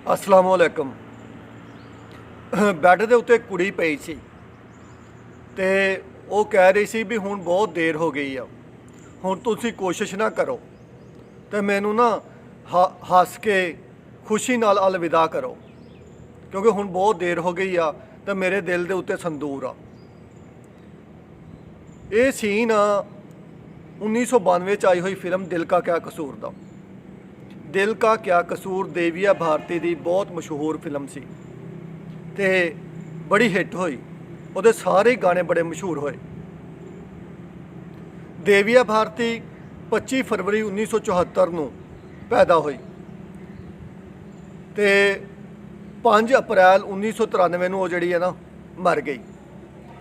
अस्सलाम वालेकुम। बैड ਦੇ ਉੱਤੇ ਕੁੜੀ ਪਈ ਸੀ ਤੇ ਉਹ ਕਹਿ ਰਹੀ ਸੀ ਵੀ ਹੁਣ ਬਹੁਤ ਦੇਰ ਹੋ ਗਈ ਆ, ਹੁਣ ਤੁਸੀਂ ਕੋਸ਼ਿਸ਼ ਨਾ ਕਰੋ ਤੇ ਮੈਨੂੰ ਨਾ ਹੱਸ ਕੇ ਖੁਸ਼ੀ ਨਾਲ ਅਲਵਿਦਾ ਕਰੋ, ਕਿਉਂਕਿ ਹੁਣ ਬਹੁਤ ਦੇਰ ਹੋ ਗਈ ਆ ਤੇ ਮੇਰੇ ਦਿਲ ਦੇ ਉੱਤੇ ਸੰਦੂਰ ਆ। ਇਹ ਸੀਨ 1992 ਚ ਆਈ ਹੋਈ ਫਿਲਮ ਦਿਲ ਕਾ ਕਿਆ ਕਸੂਰ ਦਾ। दिल का क्या कसूर देविया भारती दी बहुत मशहूर फिल्म सी ते बड़ी हिट हुई, उहदे सारे गाने बड़े मशहूर होए। देविया भारती 25 फरवरी 1974 नूं पैदा हुई ते 5 अप्रैल 1993 नूं जिहड़ी है ना मर गई,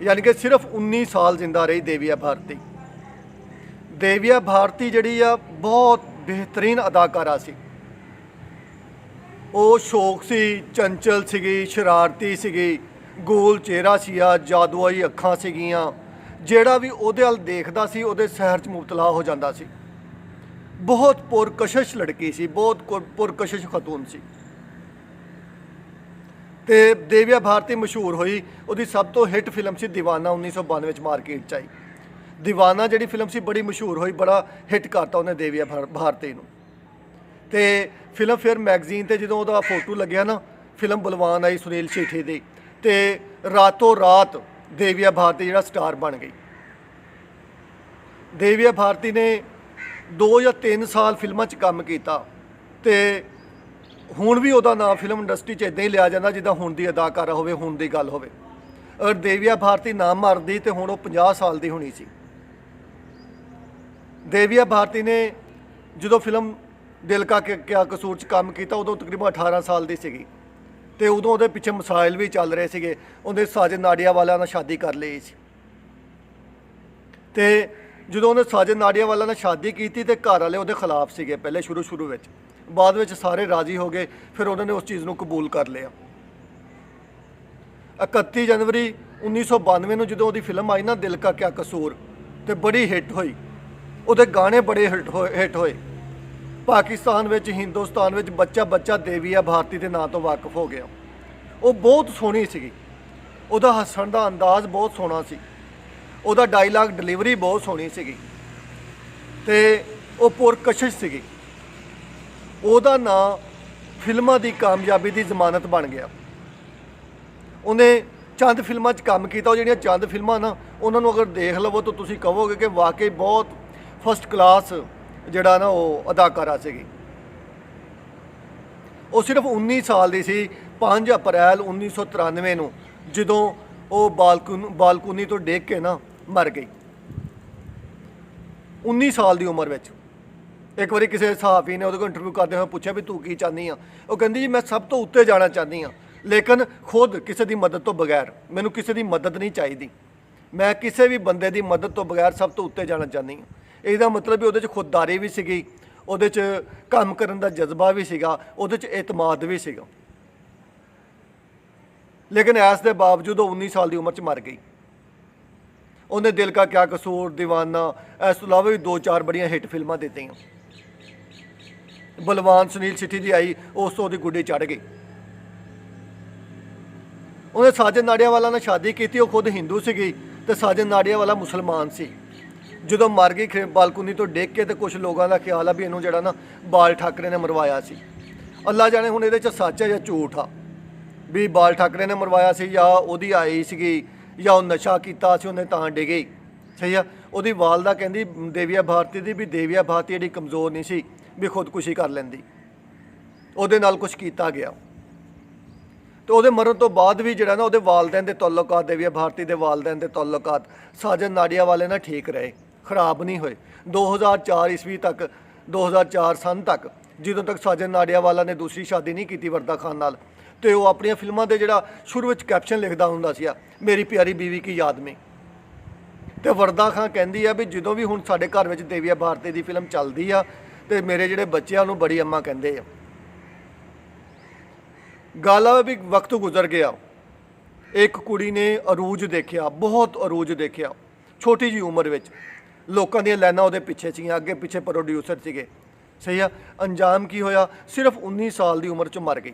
यानी कि सिर्फ 19 साल जिंदा रही देविया भारती। देविया भारती जिहड़ी आ बहुत बेहतरीन अदाकारा सी। ਉਹ ਸ਼ੌਕ ਸੀ, ਚੰਚਲ ਸੀਗੀ, ਸ਼ਰਾਰਤੀ ਸੀਗੀ, ਗੋਲ ਚਿਹਰਾ ਸੀ, ਜਾਦੂਈ ਅੱਖਾਂ ਸੀਗੀਆਂ। ਜਿਹੜਾ ਵੀ ਉਹਦੇ ਵੱਲ ਦੇਖਦਾ ਸੀ ਉਹਦੇ ਸਹਿਰ 'ਚ ਮੁਬਤਲਾ ਹੋ ਜਾਂਦਾ ਸੀ। ਬਹੁਤ ਪੁਰਕਸ਼ਿਸ਼ ਲੜਕੀ ਸੀ, ਬਹੁਤ ਪੁਰਕਸ਼ਿਸ਼ ਖਤੂਨ ਸੀ ਤੇ ਦੇਵਿਆ ਭਾਰਤੀ ਮਸ਼ਹੂਰ ਹੋਈ। ਉਹਦੀ ਸਭ ਤੋਂ ਹਿੱਟ ਫਿਲਮ ਸੀ ਦੀਵਾਨਾ, 1992 ਵਿੱਚ ਮਾਰਕੀਟ 'ਚ ਆਈ। ਦੀਵਾਨਾ ਜਿਹੜੀ ਫਿਲਮ ਸੀ ਬੜੀ ਮਸ਼ਹੂਰ ਹੋਈ, ਬੜਾ ਹਿੱਟ ਕਰਤਾ ਉਹਨੇ ਦੇਵਿਆ ਭਾਰਤੀ ਨੂੰ। ਤੇ ਫਿਲਮ ਫੇਅਰ ਮੈਗਜ਼ੀਨ ਤੇ ਜਦੋਂ ਉਹਦਾ ਫੋਟੋ ਲੱਗਿਆ ਨਾ, ਫਿਲਮ ਬਲਵਾਨ ਆਈ ਸੁਨੀਲ ਸ਼ੇਠੀ ਦੀ, ਤੇ ਰਾਤੋਂ ਰਾਤ ਦੇਵਿਆ ਭਾਰਤੀ ਜਿਹੜਾ ਸਟਾਰ ਬਣ ਗਈ। ਦੇਵਿਆ ਭਾਰਤੀ ਨੇ 2 ਜਾਂ 3 ਸਾਲ ਫਿਲਮਾਂ 'ਚ ਕੰਮ ਕੀਤਾ ਤੇ ਹੁਣ ਵੀ ਉਹਦਾ ਨਾਮ ਫਿਲਮ ਇੰਡਸਟਰੀ 'ਚ ਇੱਦਾਂ ਹੀ ਲਿਆ ਜਾਂਦਾ ਜਿੱਦਾਂ ਹੁਣ ਦੀ ਅਦਾਕਾਰਾ ਹੋਵੇ, ਹੁਣ ਦੀ ਗੱਲ ਹੋਵੇ। ਅਗਰ ਦੇਵਿਆ ਭਾਰਤੀ ਨਾ ਮਰਦੀ ਤੇ ਹੁਣ ਉਹ 50 ਸਾਲ ਦੀ ਹੋਣੀ ਸੀ। ਦੇਵਿਆ ਭਾਰਤੀ ਨੇ ਜਦੋਂ ਫਿਲਮ ਦਿਲ ਕਾ ਕਿਆ ਕਸੂਰ 'ਚ ਕੰਮ ਕੀਤਾ ਉਦੋਂ ਤਕਰੀਬਨ 18 ਸਾਲ ਦੀ ਸੀਗੀ ਤੇ ਉਦੋਂ ਉਹਦੇ ਪਿੱਛੇ ਮਸਾਇਲ ਵੀ ਚੱਲ ਰਹੇ ਸੀਗੇ। ਉਹਦੇ ਸਾਜਨ ਨਾਡੀਆਵਾਲਾ ਨਾਲ ਸ਼ਾਦੀ ਕਰ ਲਈ ਸੀ ਤੇ ਜਦੋਂ ਉਹਨੇ ਸਾਜਨ ਨਾਡੀਆਵਾਲਾ ਨਾਲ ਸ਼ਾਦੀ ਕੀਤੀ ਤੇ ਘਰ ਵਾਲੇ ਉਹਦੇ ਖਿਲਾਫ ਸੀਗੇ ਪਹਿਲੇ ਸ਼ੁਰੂ ਵਿੱਚ, ਬਾਅਦ ਵਿੱਚ ਸਾਰੇ ਰਾਜ਼ੀ ਹੋ ਗਏ, ਫਿਰ ਉਹਨਾਂ ਨੇ ਉਸ ਚੀਜ਼ ਨੂੰ ਕਬੂਲ ਕਰ ਲਿਆ। 31 ਜਨਵਰੀ 1992 ਨੂੰ ਜਦੋਂ ਉਹਦੀ ਫਿਲਮ ਆਈ ਨਾ ਦਿਲ ਕਾ ਕਿਆ ਕਸੂਰ, ਤੇ ਬੜੀ ਹਿੱਟ ਹੋਈ। ਉਹਦੇ ਗਾਣੇ ਬੜੇ ਹਿੱਟ ਹੋਏ। ਪਾਕਿਸਤਾਨ ਵਿੱਚ, ਹਿੰਦੁਸਤਾਨ ਵਿੱਚ ਬੱਚਾ ਦੇਵਿਆ ਭਾਰਤੀ ਦੇ ਨਾਂ ਤੋਂ ਵਾਕਿਫ ਹੋ ਗਿਆ। ਉਹ ਬਹੁਤ ਸੋਹਣੀ ਸੀਗੀ, ਉਹਦਾ ਹੱਸਣ ਦਾ ਅੰਦਾਜ਼ ਬਹੁਤ ਸੋਹਣਾ ਸੀ, ਉਹਦਾ ਡਾਇਲਾਗ ਡਿਲੀਵਰੀ ਬਹੁਤ ਸੋਹਣੀ ਸੀਗੀ ਤੇ ਉਹ ਪੁਰਕਸ਼ਿਸ਼ ਸੀਗੀ। ਉਹਦਾ ਨਾਂ ਫਿਲਮਾਂ ਦੀ ਕਾਮਯਾਬੀ ਦੀ ਜ਼ਮਾਨਤ ਬਣ ਗਿਆ। ਉਹਨੇ ਚੰਦ ਫਿਲਮਾਂ 'ਚ ਕੰਮ ਕੀਤਾ। ਉਹ ਜਿਹੜੀਆਂ ਚੰਦ ਫਿਲਮਾਂ ਨਾ, ਉਹਨਾਂ ਨੂੰ ਅਗਰ ਦੇਖ ਲਵੋ ਤਾਂ ਤੁਸੀਂ ਕਹੋਗੇ ਕਿ ਵਾਕਈ ਬਹੁਤ ਫਸਟ ਕਲਾਸ ਜਿਹੜਾ ਨਾ ਉਹ ਅਦਾਕਾਰਾ ਸੀਗੀ। ਉਹ ਸਿਰਫ 19 ਸਾਲ ਦੀ ਸੀ 5 ਅਪ੍ਰੈਲ 1993 ਨੂੰ, ਜਦੋਂ ਉਹ ਬਾਲਕੋਨੀ ਤੋਂ ਡਿੱਗ ਕੇ ਨਾ ਮਰ ਗਈ 19 ਸਾਲ ਦੀ ਉਮਰ ਵਿੱਚ। ਇੱਕ ਵਾਰੀ ਕਿਸੇ ਸਹਾਫੀ ਨੇ ਉਹਦੇ ਕੋਲ ਇੰਟਰਵਿਊ ਕਰਦੇ ਹੋਏ ਪੁੱਛਿਆ ਵੀ ਤੂੰ ਕੀ ਚਾਹੁੰਦੀ ਆ? ਉਹ ਕਹਿੰਦੀ ਜੀ ਮੈਂ ਸਭ ਤੋਂ ਉੱਤੇ ਜਾਣਾ ਚਾਹੁੰਦੀ ਹਾਂ, ਲੇਕਿਨ ਖੁਦ ਕਿਸੇ ਦੀ ਮਦਦ ਤੋਂ ਬਗੈਰ। ਮੈਨੂੰ ਕਿਸੇ ਦੀ ਮਦਦ ਨਹੀਂ ਚਾਹੀਦੀ, ਮੈਂ ਕਿਸੇ ਵੀ ਬੰਦੇ ਦੀ ਮਦਦ ਤੋਂ ਬਗੈਰ ਸਭ ਤੋਂ ਉੱਤੇ ਜਾਣਾ ਚਾਹੁੰਦੀ ਹਾਂ। ਇਹਦਾ ਮਤਲਬ ਵੀ ਉਹਦੇ 'ਚ ਖੁਦਦਾਰੀ ਵੀ ਸੀਗੀ, ਉਹਦੇ 'ਚ ਕੰਮ ਕਰਨ ਦਾ ਜਜ਼ਬਾ ਵੀ ਸੀਗਾ, ਉਹਦੇ 'ਚ ਇਤਮਾਦ ਵੀ ਸੀਗਾ। ਲੇਕਿਨ ਇਸ ਦੇ ਬਾਵਜੂਦ ਉਹ 19 ਸਾਲ ਦੀ ਉਮਰ 'ਚ ਮਰ ਗਈ। ਉਹਨੇ ਦਿਲ ਕਾ ਕਿਆ ਕਸੂਰ, ਦੀਵਾਨਾ, ਇਸ ਤੋਂ ਇਲਾਵਾ ਵੀ 2-4 ਬੜੀਆਂ ਹਿੱਟ ਫਿਲਮਾਂ ਦਿੱਤੀਆਂ। ਬਲਵਾਨ ਸੁਨੀਲ ਸ਼ੇਠੀ ਦੀ ਆਈ, ਉਸ ਤੋਂ ਉਹਦੀ ਗੁੱਡੀ ਚੜ੍ਹ ਗਈ। ਉਹਨੇ ਸਾਜਨ ਨਾਡੀਆਵਾਲਾ ਨਾਲ ਸ਼ਾਦੀ ਕੀਤੀ। ਉਹ ਖੁਦ ਹਿੰਦੂ ਸੀਗੀ ਤੇ ਸਾਜਨ ਨਾਡੀਆਵਾਲਾ ਮੁਸਲਮਾਨ ਸੀ। ਜਦੋਂ ਮਰ ਗਈ ਬਾਲਕੋਨੀ ਤੋਂ ਡਿੱਗ ਕੇ, ਤੇ ਕੁਝ ਲੋਕਾਂ ਦਾ ਖਿਆਲ ਆ ਵੀ ਇਹਨੂੰ ਜਿਹੜਾ ਨਾ ਬਾਲ ਠਾਕਰੇ ਨੇ ਮਰਵਾਇਆ ਸੀ। ਅੱਲਾ ਜਾਣੇ ਹੁਣ ਇਹਦੇ 'ਚ ਸੱਚ ਹੈ ਜਾਂ ਝੂਠ ਆ, ਵੀ ਬਾਲ ਠਾਕਰੇ ਨੇ ਮਰਵਾਇਆ ਸੀ ਜਾਂ ਉਹਦੀ ਆਈ ਸੀਗੀ ਜਾਂ ਉਹ ਨਸ਼ਾ ਕੀਤਾ ਸੀ ਉਹਨੇ ਤਾਂ ਡਿੱਗੀ। ਸਹੀ ਆ। ਉਹਦੀ ਵਾਲਦਾ ਕਹਿੰਦੀ ਦੇਵਿਆ ਭਾਰਤੀ ਦੀ ਵੀ ਦੇਵਿਆ ਭਾਰਤੀ ਜਿਹੜੀ ਕਮਜ਼ੋਰ ਨਹੀਂ ਸੀ ਵੀ ਖੁਦਕੁਸ਼ੀ ਕਰ ਲੈਂਦੀ, ਉਹਦੇ ਨਾਲ ਕੁਝ ਕੀਤਾ ਗਿਆ। ਤੇ ਉਹਦੇ ਮਰਨ ਤੋਂ ਬਾਅਦ ਵੀ ਜਿਹੜਾ ਨਾ ਉਹਦੇ ਵਾਲਦੈਨ ਦੇ ਤਾਲੁਕਾਤ, ਦੇਵਿਆ ਭਾਰਤੀ ਦੇ ਵਾਲਦੈਨ ਦੇ ਤਾਲੁਕਾਤ ਸਾਜਨ ਨਾਡੀਆਵਾਲੇ ਨਾਲ ਠੀਕ ਰਹੇ, ਖਰਾਬ ਨਹੀਂ ਹੋਏ। 2004 ਈਸਵੀ ਤੱਕ, 2004 ਸਨ ਤੱਕ, ਜਦੋਂ ਤੱਕ ਸਾਜਨ ਨਾਡੀਆਵਾਲਾ ਨੇ ਦੂਸਰੀ ਸ਼ਾਦੀ ਨਹੀਂ ਕੀਤੀ ਵਰਦਾ ਖਾਨ ਨਾਲ, ਤੇ ਉਹ ਆਪਣੀਆਂ ਫਿਲਮਾਂ ਦੇ ਜਿਹੜਾ ਸ਼ੁਰੂ ਵਿੱਚ ਕੈਪਸ਼ਨ ਲਿਖਦਾ ਹੁੰਦਾ ਸੀ, ਮੇਰੀ ਪਿਆਰੀ ਬੀਵੀ ਕੀ ਯਾਦ ਮੇਂ। ਤੇ ਵਰਦਾ ਖਾਨ ਕਹਿੰਦੀ ਆ ਵੀ ਜਦੋਂ ਵੀ ਹੁਣ ਸਾਡੇ ਘਰ ਵਿੱਚ ਦੇਵਿਆ ਭਾਰਤੀ ਦੀ ਫਿਲਮ ਚੱਲਦੀ ਆ ਤੇ ਮੇਰੇ ਜਿਹੜੇ ਬੱਚੇ ਆ ਉਹਨੂੰ ਬੜੀ ਅੰਮਾ ਕਹਿੰਦੇ ਆ। ਗੱਲ ਆ ਵੀ ਵਕਤ ਗੁਜ਼ਰ ਗਿਆ। ਇੱਕ ਕੁੜੀ ਨੇ ਅਰੂਜ ਦੇਖਿਆ, ਬਹੁਤ ਅਰੂਜ ਦੇਖਿਆ ਛੋਟੀ ਜਿਹੀ ਉਮਰ ਵਿੱਚ। ਲੋਕਾਂ ਦੀਆਂ ਲਾਈਨਾਂ ਉਹਦੇ ਪਿੱਛੇ ਸੀਗੀਆਂ, ਅੱਗੇ ਪਿੱਛੇ ਪ੍ਰੋਡਿਊਸਰ ਸੀਗੇ। ਸਹੀ ਆ। ਅੰਜਾਮ ਕੀ ਹੋਇਆ? ਸਿਰਫ 19 ਸਾਲ ਦੀ ਉਮਰ 'ਚ ਮਰ ਗਈ।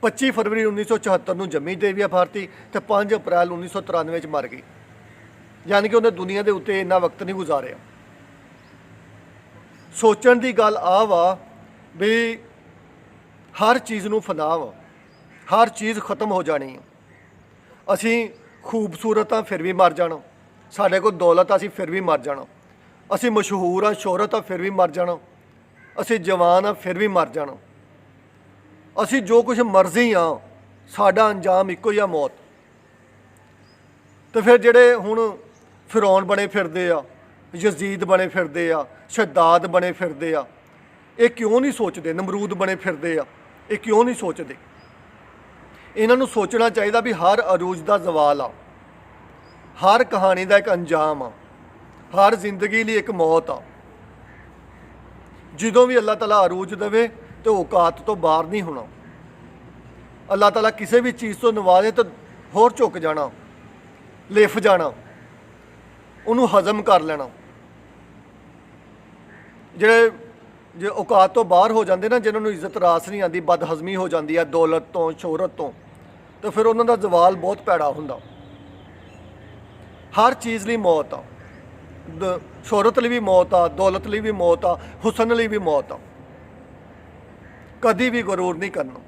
25 ਫਰਵਰੀ 1974 ਨੂੰ ਜੰਮੀ ਦੇਵੀਆ ਭਾਰਤੀ ਤੇ 5 ਅਪ੍ਰੈਲ 1993 ਚ ਮਰ ਗਈ। ਯਾਨੀ ਕਿ ਉਹਨੇ ਦੁਨੀਆ ਦੇ ਉੱਤੇ ਇੰਨਾ ਵਕਤ ਨਹੀਂ ਗੁਜ਼ਾਰਿਆ। ਸੋਚਣ ਦੀ ਗੱਲ ਆ ਵਾ ਵੀ ਹਰ ਚੀਜ਼ ਨੂੰ ਫਨਾ ਵਾ, ਹਰ ਚੀਜ਼ ਖਤਮ ਹੋ ਜਾਣੀ ਆ। ਅਸੀਂ ਖੂਬਸੂਰਤ ਆ ਫਿਰ ਵੀ ਮਰ ਜਾਣਾ, ਸਾਡੇ ਕੋਲ ਦੌਲਤ ਆ ਅਸੀਂ ਫਿਰ ਵੀ ਮਰ ਜਾਣਾ, ਅਸੀਂ ਮਸ਼ਹੂਰ ਆ ਸ਼ੋਹਰਤ ਆ ਫਿਰ ਵੀ ਮਰ ਜਾਣਾ, ਅਸੀਂ ਜਵਾਨ ਆ ਫਿਰ ਵੀ ਮਰ ਜਾਣਾ, ਅਸੀਂ ਜੋ ਕੁਝ ਮਰਜ਼ੀ ਆ, ਸਾਡਾ ਅੰਜਾਮ ਇੱਕੋ ਹੀ ਆ, ਮੌਤ। ਤੇ ਫਿਰ ਜਿਹੜੇ ਹੁਣ ਫਿਰੌਨ ਬਣੇ ਫਿਰਦੇ ਆ, ਯਜ਼ੀਦ ਬਣੇ ਫਿਰਦੇ ਆ, ਸ਼ਦਾਦ ਬਣੇ ਫਿਰਦੇ ਆ, ਇਹ ਕਿਉਂ ਨਹੀਂ ਸੋਚਦੇ? ਨਮਰੂਦ ਬਣੇ ਫਿਰਦੇ ਆ, ਇਹ ਕਿਉਂ ਨਹੀਂ ਸੋਚਦੇ? ਇਹਨਾਂ ਨੂੰ ਸੋਚਣਾ ਚਾਹੀਦਾ ਵੀ ਹਰ ਅਰੂਜ ਦਾ ਜ਼ਵਾਲ ਆ, ਹਰ ਕਹਾਣੀ ਦਾ ਇੱਕ ਅੰਜਾਮ ਆ, ਹਰ ਜ਼ਿੰਦਗੀ ਲਈ ਇੱਕ ਮੌਤ ਆ। ਜਦੋਂ ਵੀ ਅੱਲਾਹ ਤਾਲਾ ਅਰੂਜ ਦੇਵੇ ਤੇ ਔਕਾਤ ਤੋਂ ਬਾਹਰ ਨਹੀਂ ਹੋਣਾ। ਅੱਲਾਹ ਤਾਲਾ ਕਿਸੇ ਵੀ ਚੀਜ਼ ਤੋਂ ਨਵਾਜ਼ੇ ਤਾਂ ਹੋਰ ਝੁਕ ਜਾਣਾ, ਲਿਫ ਜਾਣਾ, ਉਹਨੂੰ ਹਜ਼ਮ ਕਰ ਲੈਣਾ। ਜਿਹੜੇ ਜੇ ਔਕਾਤ ਤੋਂ ਬਾਹਰ ਹੋ ਜਾਂਦੇ ਨਾ, ਜਿਨ੍ਹਾਂ ਨੂੰ ਇੱਜ਼ਤ ਰਾਸ ਨਹੀਂ ਆਉਂਦੀ, ਬਦਹਜ਼ਮੀ ਹੋ ਜਾਂਦੀ ਹੈ ਦੌਲਤ ਤੋਂ, ਸ਼ੋਹਰਤ ਤੋਂ, ਤਾਂ ਫਿਰ ਉਹਨਾਂ ਦਾ ਜ਼ਵਾਲ ਬਹੁਤ ਭੈੜਾ ਹੁੰਦਾ। ਹਰ ਚੀਜ਼ ਲਈ ਮੌਤ ਆ, ਸ਼ੋਹਰਤ ਲਈ ਵੀ ਮੌਤ ਆ, ਦੌਲਤ ਲਈ ਵੀ ਮੌਤ ਆ, ਹੁਸਨ ਲਈ ਵੀ ਮੌਤ ਆ। ਕਦੀ ਵੀ ਗਰੂਰ ਨਹੀਂ ਕਰਨਾ।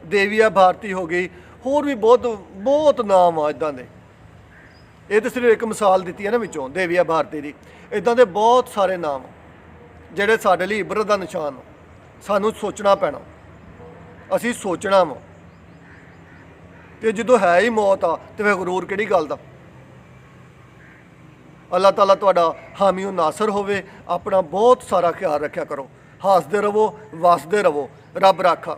ਦੇਵੀਆ ਭਾਰਤੀ ਹੋ ਗਈ, ਹੋਰ ਵੀ ਬਹੁਤ ਬਹੁਤ ਨਾਮ ਆ ਇੱਦਾਂ ਦੇ। ਇਹ ਤਾਂ ਸਿਰਫ ਇੱਕ ਮਿਸਾਲ ਦਿੱਤੀ ਹੈ ਨਾ ਵਿੱਚੋਂ, ਦੇਵੀਆ ਭਾਰਤੀ ਦੀ। ਇੱਦਾਂ ਦੇ ਬਹੁਤ ਸਾਰੇ ਨਾਮ ਜਿਹੜੇ ਸਾਡੇ ਲਈ ਇਬਰਤ ਦਾ ਨਿਸ਼ਾਨ ਆ। ਸਾਨੂੰ ਸੋਚਣਾ ਪੈਣਾ, ਅਸੀਂ ਸੋਚਣਾ ਵਾ। ਤੇ ਜਦੋਂ ਹੈ ਹੀ ਮੌਤ ਆ ਤੇ ਫਿਰ ਗਰੂਰ ਕਿਹੜੀ ਗੱਲ ਦਾ? ਅੱਲਾਹ ਤਾਲਾ ਤੁਹਾਡਾ ਹਾਮੀ ਓ ਨਾਸਰ ਹੋਵੇ। ਆਪਣਾ ਬਹੁਤ ਸਾਰਾ ਖਿਆਲ ਰੱਖਿਆ ਕਰੋ। ਹੱਸਦੇ ਰਹੋ, ਵਸਦੇ ਰਹੋ। ਰੱਬ ਰਾਖਾ।